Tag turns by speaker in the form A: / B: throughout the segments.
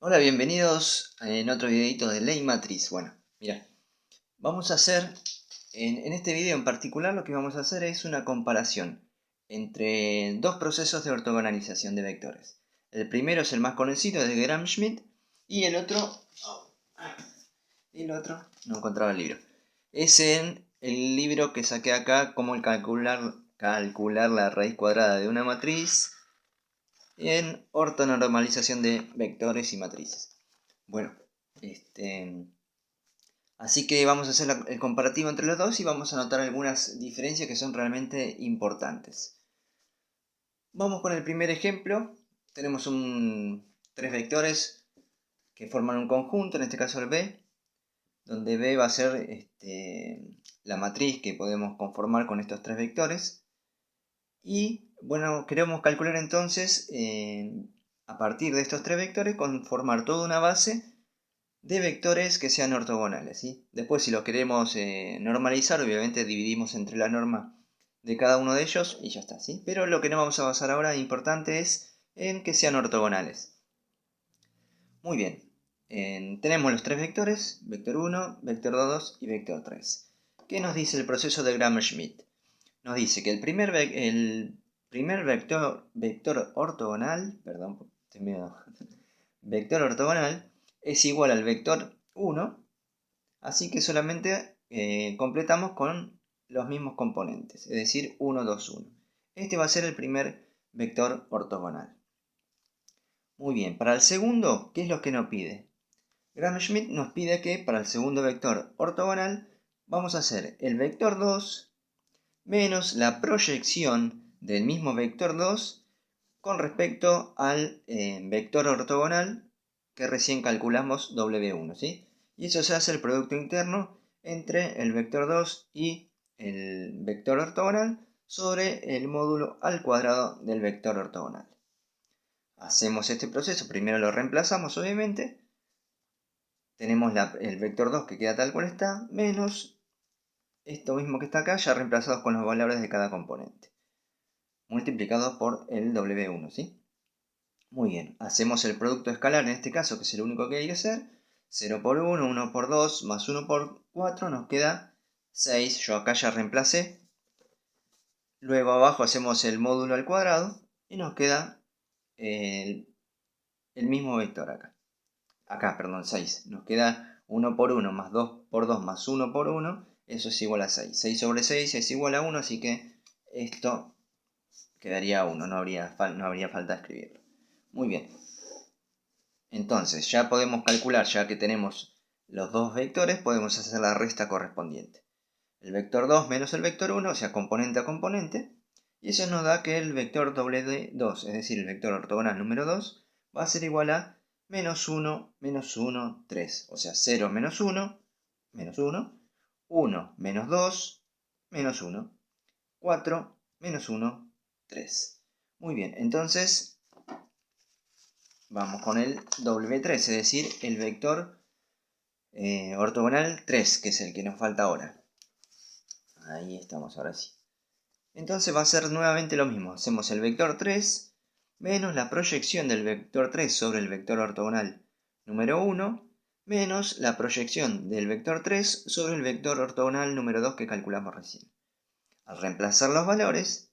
A: Hola, bienvenidos en otro videito de Ley Matriz. Bueno, mira, vamos a hacer, en este video en particular lo que vamos a hacer es una comparación entre dos procesos de ortogonalización de vectores. El primero es el más conocido, es de Gram-Schmidt, y no encontraba el libro. Es en el libro que saqué acá, cómo calcular la raíz cuadrada de una matriz en ortonormalización de vectores y matrices. Bueno, así que vamos a hacer el comparativo entre los dos y vamos a notar algunas diferencias que son realmente importantes. Vamos con el primer ejemplo. Tenemos tres vectores que forman un conjunto, en este caso el B, donde B va a ser la matriz que podemos conformar con estos tres vectores. Y bueno, queremos calcular entonces, a partir de estos tres vectores, conformar toda una base de vectores que sean ortogonales, ¿sí? Después, si lo queremos normalizar, obviamente dividimos entre la norma de cada uno de ellos y ya está, ¿sí? Pero lo que nos vamos a basar ahora, importante, es en que sean ortogonales. Muy bien. Tenemos los tres vectores, vector 1, vector 2 y vector 3. ¿Qué nos dice el proceso de Gram-Schmidt? Nos dice que el primer vector ortogonal, perdón, vector ortogonal es igual al vector 1, así que solamente completamos con los mismos componentes, es decir, 1, 2, 1. Este va a ser el primer vector ortogonal. Muy bien, para el segundo, ¿qué es lo que nos pide? Gram-Schmidt nos pide que para el segundo vector ortogonal vamos a hacer el vector 2 menos la proyección del mismo vector 2 con respecto al vector ortogonal que recién calculamos W1, ¿sí? Y eso se hace el producto interno entre el vector 2 y el vector ortogonal sobre el módulo al cuadrado del vector ortogonal. Hacemos este proceso, primero lo reemplazamos obviamente, tenemos el vector 2 que queda tal cual está, menos esto mismo que está acá, ya reemplazados con los valores de cada componente, multiplicados por el W1, ¿sí? Muy bien, hacemos el producto escalar en este caso, que es el único que hay que hacer. 0 por 1, 1 por 2, más 1 por 4, nos queda 6. Yo acá ya reemplacé. Luego abajo hacemos el módulo al cuadrado y nos queda el mismo vector acá. Acá, perdón, 6. Nos queda 1 por 1 más 2 por 2 más 1 por 1. Eso es igual a 6. 6 sobre 6 es igual a 1, así que esto quedaría 1. No habría falta de escribirlo. Muy bien. Entonces, ya podemos calcular, ya que tenemos los dos vectores, podemos hacer la resta correspondiente. El vector 2 menos el vector 1, o sea, componente a componente, y eso nos da que el vector W2, es decir, el vector ortogonal número 2, va a ser igual a menos 1, menos 1, 3. O sea, 0 menos 1, menos 1, 1 menos 2, menos 1, 4 menos 1, 3. Muy bien, entonces vamos con el W3, es decir, el vector ortogonal 3, que es el que nos falta ahora. Ahí estamos, ahora sí. Entonces va a ser nuevamente lo mismo. Hacemos el vector 3 menos la proyección del vector 3 sobre el vector ortogonal número 1 menos la proyección del vector 3 sobre el vector ortogonal número 2 que calculamos recién. Al reemplazar los valores,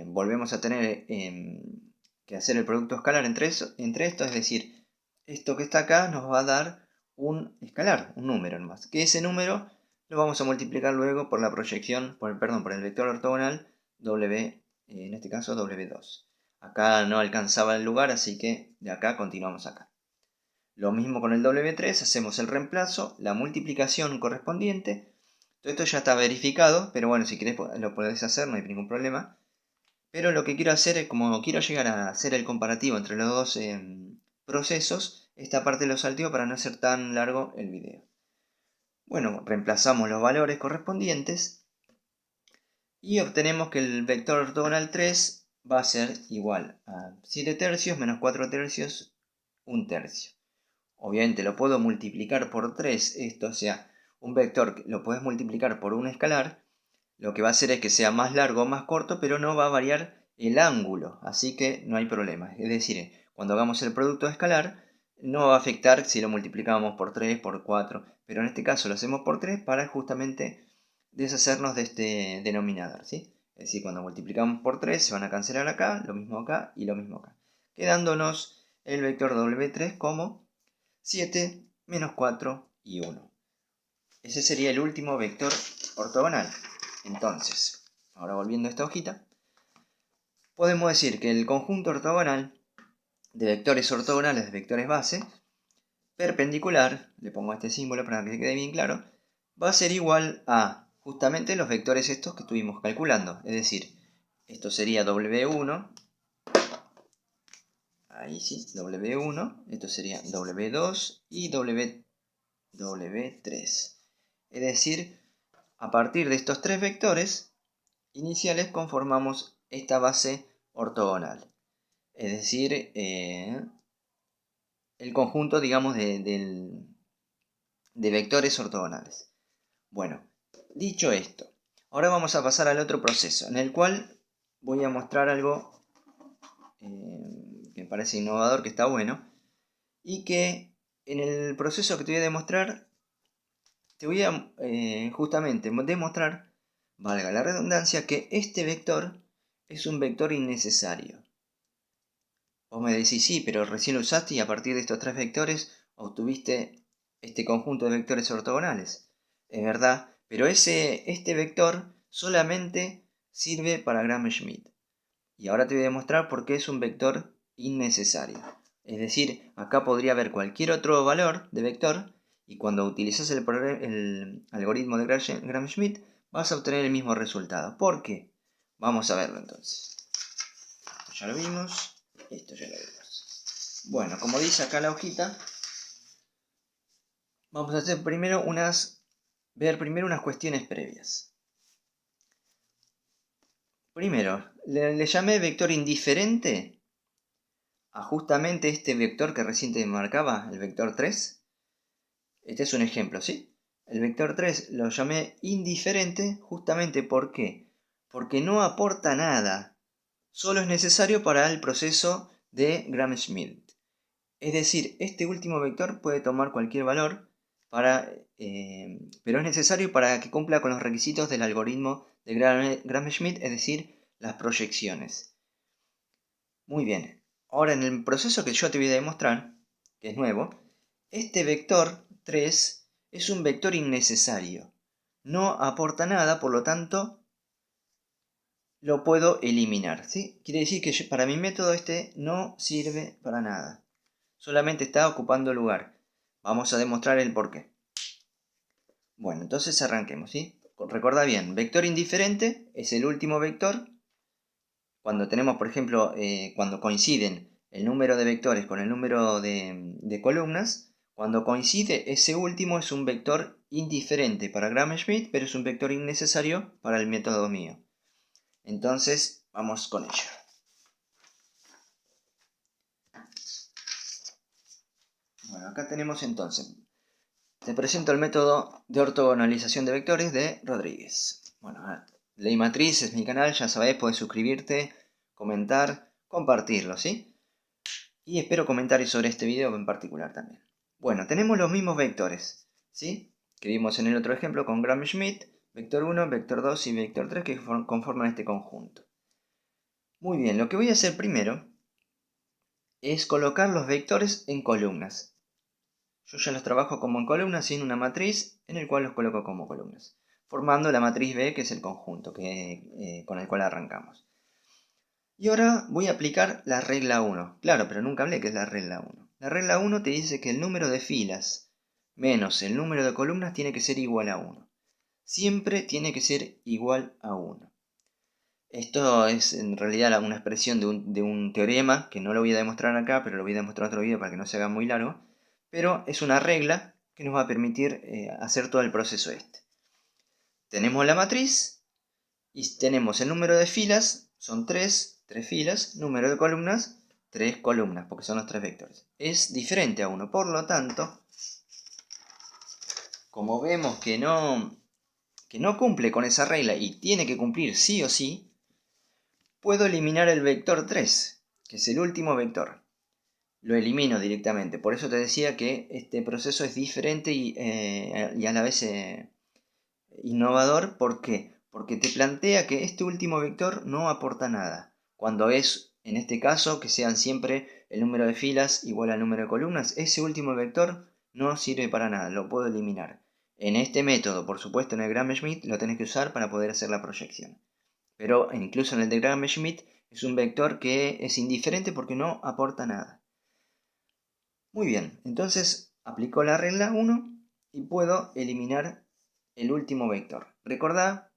A: volvemos a tener que hacer el producto escalar entre esto, es decir, esto que está acá nos va a dar un escalar, un número nomás, que ese número lo vamos a multiplicar luego por la proyección, por el vector ortogonal W, en este caso W2. Acá no alcanzaba el lugar, así que de acá continuamos acá. Lo mismo con el W3, hacemos el reemplazo, la multiplicación correspondiente. Todo esto ya está verificado, pero bueno, si querés lo podés hacer, no hay ningún problema. Pero lo que quiero hacer es, como quiero llegar a hacer el comparativo entre los dos procesos, esta parte lo salteo para no hacer tan largo el video. Bueno, reemplazamos los valores correspondientes y obtenemos que el vector ortogonal 3 va a ser igual a 7 tercios menos 4 tercios, 1 tercio. Obviamente lo puedo multiplicar por 3, esto, o sea, un vector lo puedes multiplicar por un escalar, lo que va a hacer es que sea más largo o más corto, pero no va a variar el ángulo, así que no hay problema. Es decir, cuando hagamos el producto escalar, no va a afectar si lo multiplicamos por 3, por 4, pero en este caso lo hacemos por 3 para justamente deshacernos de este denominador, ¿sí? Es decir, cuando multiplicamos por 3 se van a cancelar acá y lo mismo acá, quedándonos el vector W3 como 7, menos 4 y 1. Ese sería el último vector ortogonal. Entonces, ahora volviendo a esta hojita, podemos decir que el conjunto ortogonal de vectores ortogonales de vectores base perpendicular, le pongo este símbolo para que quede bien claro, va a ser igual a justamente los vectores estos que estuvimos calculando. Es decir, esto sería W1, ahí sí, W1, esto sería W2 y W3. Es decir, a partir de estos tres vectores iniciales conformamos esta base ortogonal. Es decir, el conjunto, digamos, de vectores ortogonales. Bueno, dicho esto, ahora vamos a pasar al otro proceso, en el cual voy a mostrar algo que me parece innovador, que está bueno, y que en el proceso que te voy a demostrar, te voy a justamente demostrar, valga la redundancia, que este vector es un vector innecesario. Vos me decís, sí, pero recién lo usaste y a partir de estos tres vectores obtuviste este conjunto de vectores ortogonales. Es verdad, pero este vector solamente sirve para Gram-Schmidt. Y ahora te voy a demostrar por qué es un vector innecesario. Es decir, acá podría haber cualquier otro valor de vector y cuando utilizas el algoritmo de Gram-Schmidt vas a obtener el mismo resultado. ¿Por qué? Vamos a verlo entonces. Esto ya lo vimos. Esto ya lo vimos. Bueno, como dice acá la hojita, vamos a hacer ver primero unas cuestiones previas. Primero, le llamé vector indiferente a justamente este vector que recién te marcaba, el vector 3. Este es un ejemplo, ¿sí? El vector 3 lo llamé indiferente justamente ¿por qué? Porque no aporta nada. Solo es necesario para el proceso de Gram-Schmidt. Es decir, este último vector puede tomar cualquier valor, pero es necesario para que cumpla con los requisitos del algoritmo de Gram-Schmidt, es decir, las proyecciones. Muy bien, ahora en el proceso que yo te voy a demostrar, que es nuevo, este vector 3 es un vector innecesario. No aporta nada, por lo tanto, lo puedo eliminar, ¿sí? Quiere decir que para mi método este no sirve para nada. Solamente está ocupando lugar. Vamos a demostrar el porqué. Bueno, entonces arranquemos, ¿sí? Recuerda bien, vector indiferente es el último vector. Cuando tenemos, por ejemplo, cuando coinciden el número de vectores con el número de columnas, cuando coincide ese último es un vector indiferente para Gram-Schmidt, pero es un vector innecesario para el método mío. Entonces, vamos con ello. Bueno, acá tenemos entonces, te presento el método de ortogonalización de vectores de Rodríguez. Bueno, Ley Matriz es mi canal, ya sabés, puedes suscribirte, comentar, compartirlo, ¿sí? Y espero comentarios sobre este video en particular también. Bueno, tenemos los mismos vectores, ¿sí? Que vimos en el otro ejemplo con Gram-Schmidt, vector 1, vector 2 y vector 3 que conforman este conjunto. Muy bien, lo que voy a hacer primero es colocar los vectores en columnas. Yo ya los trabajo como en columnas y en una matriz en el cual los coloco como columnas, formando la matriz B, que es el conjunto con el cual arrancamos. Y ahora voy a aplicar la regla 1. Claro, pero nunca hablé que es la regla 1. La regla 1 te dice que el número de filas menos el número de columnas tiene que ser igual a 1. Siempre tiene que ser igual a 1. Esto es en realidad una expresión de un teorema, que no lo voy a demostrar acá, pero lo voy a demostrar en otro video para que no se haga muy largo. Pero es una regla que nos va a permitir hacer todo el proceso este. Tenemos la matriz y tenemos el número de filas, son 3 filas, número de columnas, 3 columnas, porque son los 3 vectores. Es diferente a 1, por lo tanto, como vemos que no cumple con esa regla y tiene que cumplir sí o sí, puedo eliminar el vector 3, que es el último vector. lo elimino directamente. Por eso te decía que este proceso es diferente y a la vez innovador. ¿Por qué? Porque te plantea que este último vector no aporta nada. Cuando es, en este caso, que sean siempre el número de filas igual al número de columnas, ese último vector no sirve para nada, lo puedo eliminar. En este método, por supuesto, en el Gram-Schmidt lo tenés que usar para poder hacer la proyección. Pero incluso en el de Gram-Schmidt es un vector que es indiferente porque no aporta nada. Muy bien, entonces aplico la regla 1 y puedo eliminar el último vector. Recordá,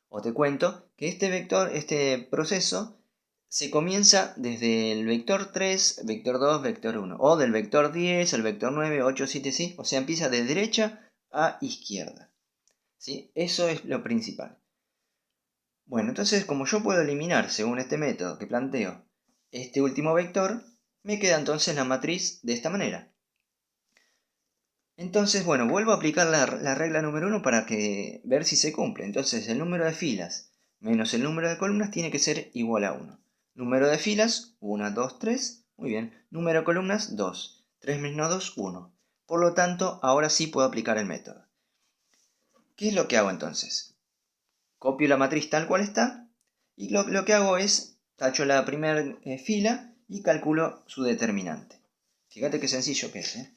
A: o te cuento, que este proceso se comienza desde el vector 3, vector 2, vector 1, o del vector 10 al vector 9, 8, 7, ¿sí? O sea, empieza de derecha a izquierda, ¿sí? Eso es lo principal. Bueno, entonces como yo puedo eliminar, según este método que planteo, este último vector, me queda entonces la matriz de esta manera. Entonces, bueno, vuelvo a aplicar la regla número 1 para ver si se cumple. Entonces, el número de filas menos el número de columnas tiene que ser igual a 1. Número de filas, 1, 2, 3. Muy bien. Número de columnas, 2. 3 menos 2, 1. Por lo tanto, ahora sí puedo aplicar el método. ¿Qué es lo que hago entonces? Copio la matriz tal cual está. Y lo que hago es, tacho la primera fila y calculo su determinante. Fíjate qué sencillo que es, ¿eh?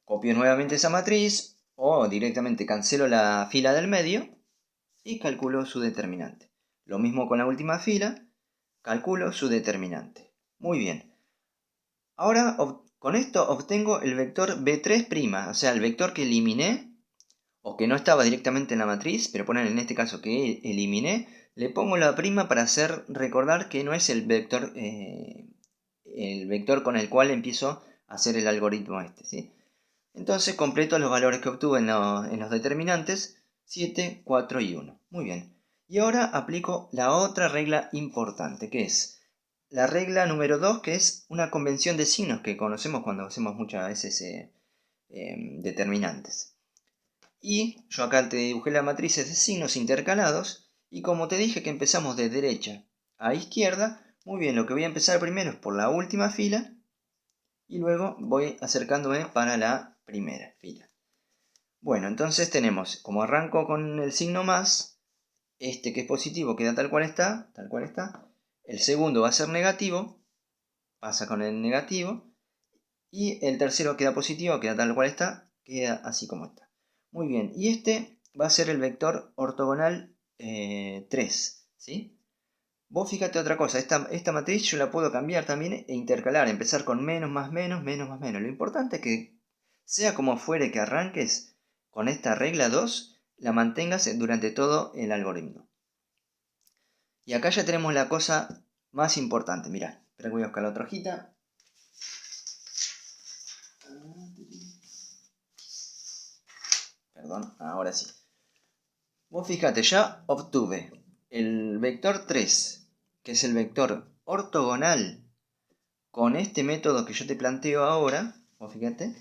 A: Copio nuevamente esa matriz o directamente cancelo la fila del medio y calculo su determinante. Lo mismo con la última fila, calculo su determinante. Muy bien. Ahora con esto obtengo el vector B3', o sea, el vector que eliminé o que no estaba directamente en la matriz, pero poner en este caso que eliminé, le pongo la prima para hacer recordar que no es el vector con el cual empiezo a hacer el algoritmo este, ¿sí? Entonces completo los valores que obtuve en los determinantes, 7, 4 y 1. Muy bien. Y ahora aplico la otra regla importante, que es la regla número 2, que es una convención de signos que conocemos cuando hacemos muchas veces determinantes. Y yo acá te dibujé las matrices de signos intercalados, y como te dije que empezamos de derecha a izquierda, muy bien, lo que voy a empezar primero es por la última fila, y luego voy acercándome para la primera fila. Bueno, entonces tenemos, como arranco con el signo más, este que es positivo queda tal cual está, el segundo va a ser negativo, pasa con el negativo, y el tercero queda positivo, queda tal cual está, queda así como está. Muy bien, y este va a ser el vector ortogonal 3, ¿sí? Vos fíjate otra cosa, esta matriz yo la puedo cambiar también e intercalar, empezar con menos más menos, menos más menos. Lo importante es que, sea como fuere que arranques, con esta regla 2, la mantengas durante todo el algoritmo. Y acá ya tenemos la cosa más importante. Mirá, espera que voy a buscar la otra hojita. Perdón, ahora sí. Vos fíjate, ya obtuve el vector 3, que es el vector ortogonal con este método que yo te planteo ahora, vos fíjate,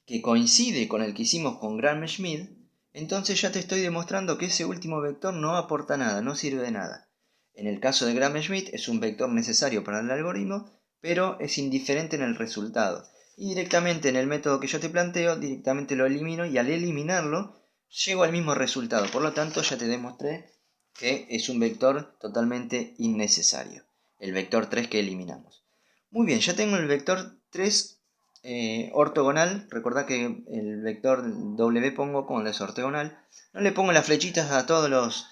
A: que coincide con el que hicimos con Gram-Schmidt, entonces ya te estoy demostrando que ese último vector no aporta nada, no sirve de nada. En el caso de Gram-Schmidt es un vector necesario para el algoritmo, pero es indiferente en el resultado. Y directamente en el método que yo te planteo, directamente lo elimino y al eliminarlo llego al mismo resultado. Por lo tanto ya te demostré que es un vector totalmente innecesario. El vector 3 que eliminamos. Muy bien, ya tengo el vector 3 ortogonal. Recordá que el vector W pongo cuando es ortogonal. No le pongo las flechitas a todos los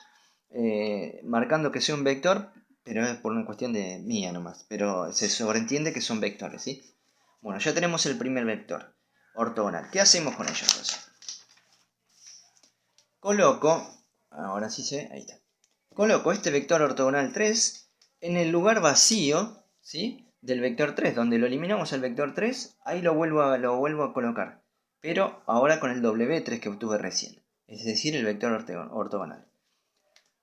A: marcando que sea un vector, pero es por una cuestión de mía nomás. Pero se sobreentiende que son vectores, ¿sí? Bueno, ya tenemos el primer vector ortogonal. ¿Qué hacemos con ellos entonces? Coloco, ahora sí sé, ahí está. Coloco este vector ortogonal 3 en el lugar vacío, ¿sí?, del vector 3, donde lo eliminamos el vector 3, ahí lo vuelvo a colocar, pero ahora con el W3 que obtuve recién, es decir, el vector ortogonal.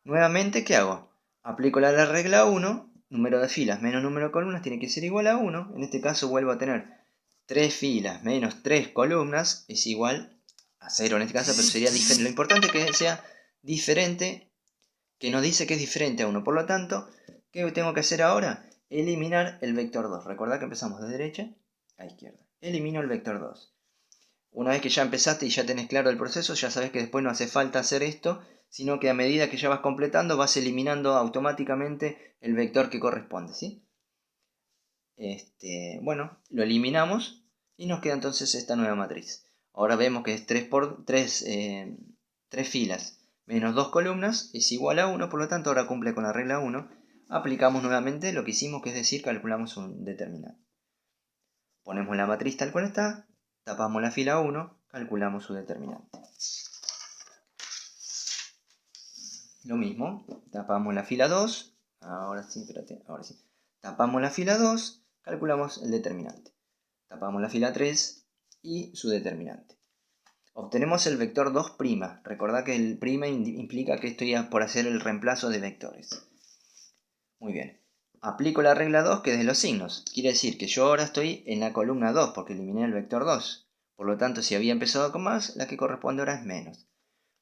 A: Nuevamente, ¿qué hago? Aplico la regla 1, número de filas menos número de columnas tiene que ser igual a 1, en este caso vuelvo a tener 3 filas menos 3 columnas, es igual a 0 en este caso, pero sería diferente. Lo importante es que sea diferente, que nos dice que es diferente a 1, por lo tanto, ¿Qué tengo que hacer ahora? Eliminar el vector 2. Recordad que empezamos de derecha a izquierda. Elimino el vector 2. Una vez que ya empezaste y ya tenés claro el proceso, ya sabes que después no hace falta hacer esto, sino que a medida que ya vas completando, vas eliminando automáticamente el vector que corresponde, ¿sí? Bueno, lo eliminamos y nos queda entonces esta nueva matriz. Ahora vemos que es 3 filas menos 2 columnas es igual a 1, por lo tanto ahora cumple con la regla 1. Aplicamos nuevamente lo que hicimos, que es decir, calculamos un determinante. Ponemos la matriz tal cual está, tapamos la fila 1, calculamos su determinante. Lo mismo, tapamos la fila 2, ahora sí, tapamos la fila 2, calculamos el determinante. Tapamos la fila 3 y su determinante. Obtenemos el vector 2'. Recordad que el prima implica que estoy por hacer el reemplazo de vectores. Muy bien. Aplico la regla 2, que es de los signos. Quiere decir que yo ahora estoy en la columna 2 porque eliminé el vector 2. Por lo tanto, si había empezado con más, la que corresponde ahora es menos.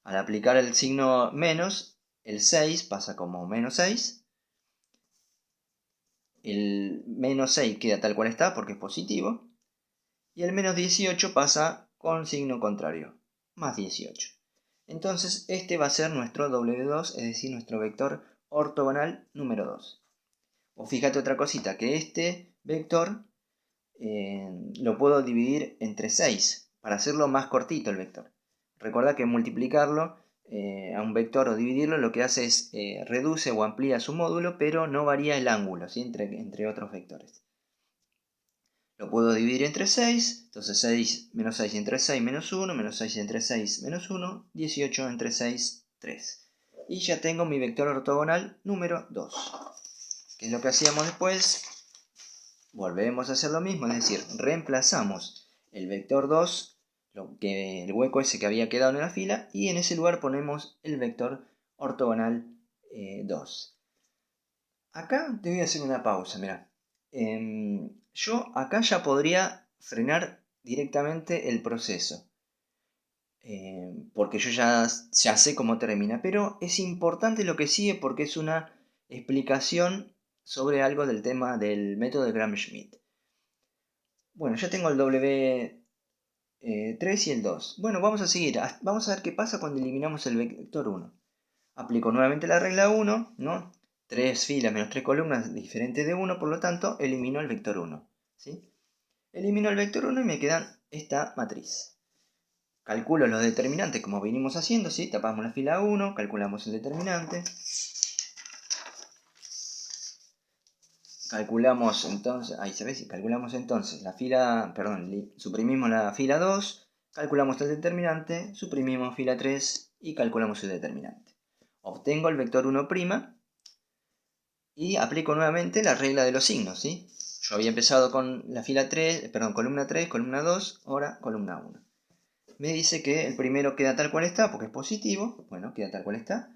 A: Al aplicar el signo menos, el 6 pasa como menos 6. El menos 6 queda tal cual está porque es positivo. Y el menos 18 pasa con signo contrario, más 18. Entonces este va a ser nuestro W2, es decir, nuestro vector ortogonal número 2. O fíjate otra cosita, que este vector lo puedo dividir entre 6 para hacerlo más cortito el vector. Recuerda que multiplicarlo a un vector o dividirlo lo que hace es reduce o amplía su módulo, pero no varía el ángulo, ¿sí? entre otros vectores. Lo puedo dividir entre 6, entonces 6 menos 6 entre 6 menos 1, menos 6 entre 6 menos 1, 18 entre 6, 3. Y ya tengo mi vector ortogonal número 2. ¿Qué es lo que hacíamos después? Volvemos a hacer lo mismo, es decir, reemplazamos el vector 2, el hueco ese que había quedado en la fila, y en ese lugar ponemos el vector ortogonal 2. Acá te voy a hacer una pausa, mirá. Yo acá ya podría frenar directamente el proceso, porque yo ya sé cómo termina, pero es importante lo que sigue porque es una explicación sobre algo del tema del método de Gram-Schmidt. Bueno, ya tengo el W3 y el 2. Bueno, vamos a seguir. Vamos a ver qué pasa cuando eliminamos el vector 1. Aplico nuevamente la regla 1, ¿no? 3 filas menos 3 columnas diferentes de 1, por lo tanto, elimino el vector 1. ¿Sí? Elimino el vector 1 y me queda esta matriz. Calculo los determinantes como venimos haciendo, ¿sí? Tapamos la fila 1, calculamos el determinante. Calculamos entonces, ahí se ve, calculamos entonces la fila, perdón, suprimimos la fila 2, calculamos el determinante, suprimimos fila 3 y calculamos el determinante. Obtengo el vector 1' y aplico nuevamente la regla de los signos, ¿sí? Yo había empezado con la fila 3, perdón, columna 3, columna 2, ahora columna 1. Me dice que el primero queda tal cual está porque es positivo, bueno, queda tal cual está.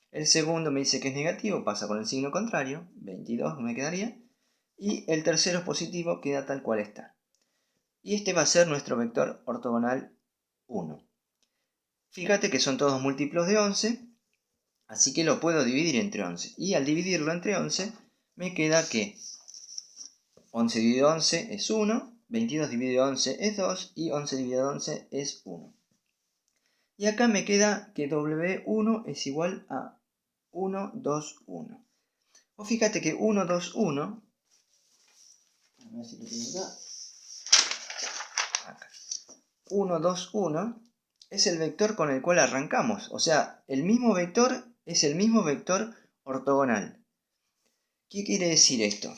A: El segundo me dice que es negativo, pasa con el signo contrario, 22 me quedaría. Y el tercero es positivo, queda tal cual está. Y este va a ser nuestro vector ortogonal 1. Fíjate que son todos múltiplos de 11, así que lo puedo dividir entre 11. Y al dividirlo entre 11, me queda que 11 dividido 11 es 1, 22 dividido 11 es 2 y 11 dividido 11 es 1. Y acá me queda que W1 es igual a 1, 2, 1. O fíjate que 1, 2, 1, a ver si lo tengo acá. 1, 2, 1 es el vector con el cual arrancamos. O sea, el mismo vector es el mismo vector ortogonal. ¿Qué quiere decir esto?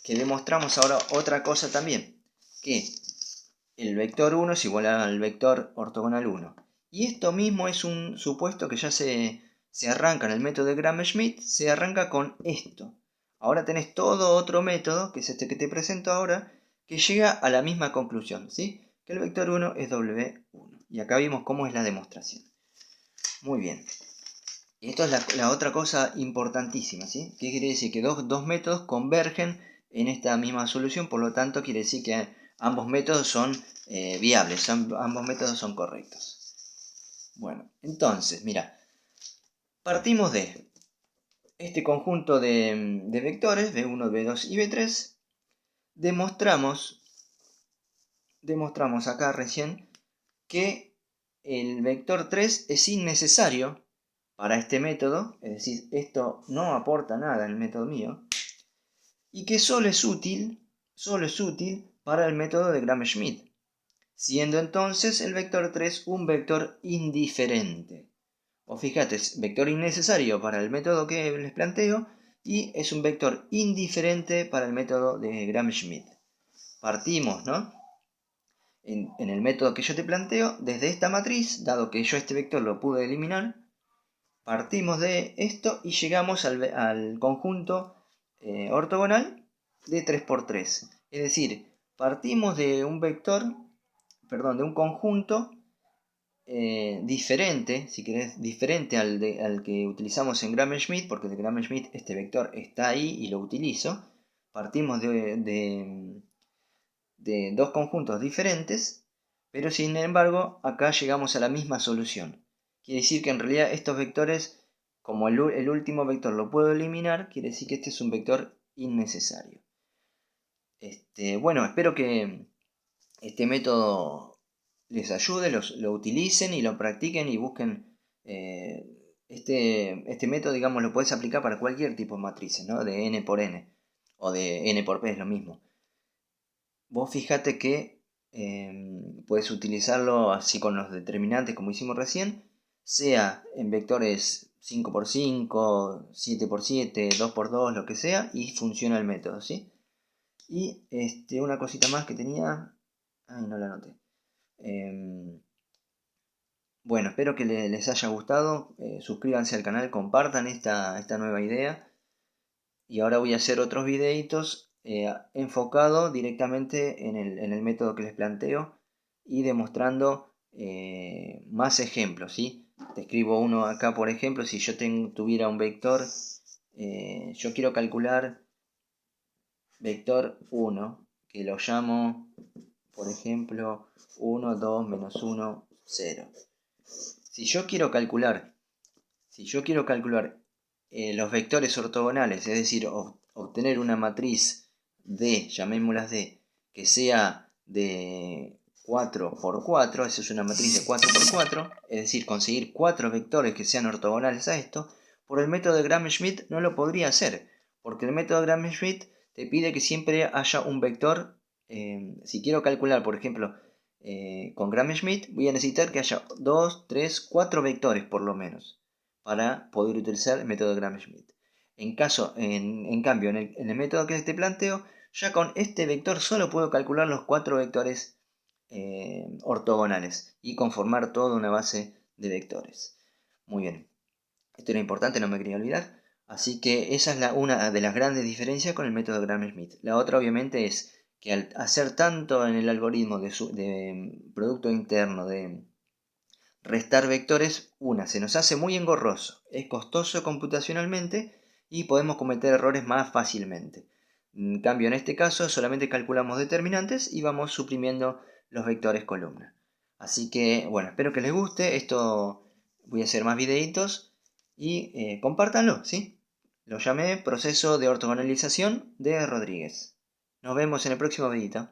A: Que demostramos ahora otra cosa también. Que el vector 1 es igual al vector ortogonal 1. Y esto mismo es un supuesto que ya se arranca en el método de Gram-Schmidt, se arranca con esto. Ahora tenés todo otro método, que es este que te presento ahora, que llega a la misma conclusión, ¿sí? Que el vector 1 es W1. Y acá vimos cómo es la demostración. Muy bien. Esto es la otra cosa importantísima, ¿sí? ¿Qué quiere decir? Que dos métodos convergen en esta misma solución, por lo tanto quiere decir que ambos métodos son viables, ambos métodos son correctos. Bueno, entonces, mira, partimos de este conjunto de vectores, B1, B2 y B3, demostramos acá recién que el vector 3 es innecesario para este método, es decir, esto no aporta nada en el método mío, y que solo es útil para el método de Gram-Schmidt, siendo entonces el vector 3 un vector indiferente. O fíjate, es vector innecesario para el método que les planteo y es un vector indiferente para el método de Gram-Schmidt. Partimos, ¿no? En el método que yo te planteo, desde esta matriz, dado que yo este vector lo pude eliminar, partimos de esto y llegamos al conjunto ortogonal de 3×3. Es decir, partimos de un vector, de un conjunto diferente, si querés, diferente al que utilizamos en Gram-Schmidt, porque de Gram-Schmidt este vector está ahí y lo utilizo. Partimos de dos conjuntos diferentes, pero sin embargo acá llegamos a la misma solución. Quiere decir que en realidad estos vectores, como el último vector lo puedo eliminar, quiere decir que este es un vector innecesario. Bueno, espero que este método les ayude, lo utilicen y lo practiquen y busquen este método, digamos, lo puedes aplicar para cualquier tipo de matrices, ¿no? De n por n o de n por p, es lo mismo. Vos fíjate que puedes utilizarlo así con los determinantes como hicimos recién, sea en vectores 5×5, 7×7, 2×2, lo que sea, y funciona el método, ¿sí? Y una cosita más que tenía, ay, no la anoté. Bueno, espero que les haya gustado, suscríbanse al canal, compartan esta nueva idea. Y ahora voy a hacer otros videitos enfocado directamente en el método que les planteo y demostrando más ejemplos, ¿sí? Te escribo uno acá, por ejemplo, si yo tuviera un vector, yo quiero calcular vector 1, que lo llamo, por ejemplo, 1, 2, menos 1, 0. Si yo quiero calcular los vectores ortogonales, es decir, obtener una matriz D, llamémoslas D, que sea de 4×4, esa es una matriz de 4×4, es decir, conseguir 4 vectores que sean ortogonales a esto, por el método de Gram-Schmidt no lo podría hacer, porque el método de Gram-Schmidt te pide que siempre haya un vector. Si quiero calcular, por ejemplo, con Gram-Schmidt, voy a necesitar que haya 2, 3, 4 vectores por lo menos para poder utilizar el método de Gram-Schmidt. En cambio, en el método que te planteo, ya con este vector solo puedo calcular los 4 vectores ortogonales y conformar toda una base de vectores. Muy bien, esto era importante, no me quería olvidar. Así que esa es una de las grandes diferencias con el método de Gram-Schmidt. La otra obviamente es que al hacer tanto en el algoritmo de producto interno, de restar vectores, se nos hace muy engorroso, es costoso computacionalmente y podemos cometer errores más fácilmente. En cambio, en este caso solamente calculamos determinantes y vamos suprimiendo los vectores columna. Así que, bueno, espero que les guste. Esto voy a hacer más videitos y compártanlo, ¿sí? Lo llamé proceso de ortogonalización de Rodríguez. Nos vemos en el próximo videito.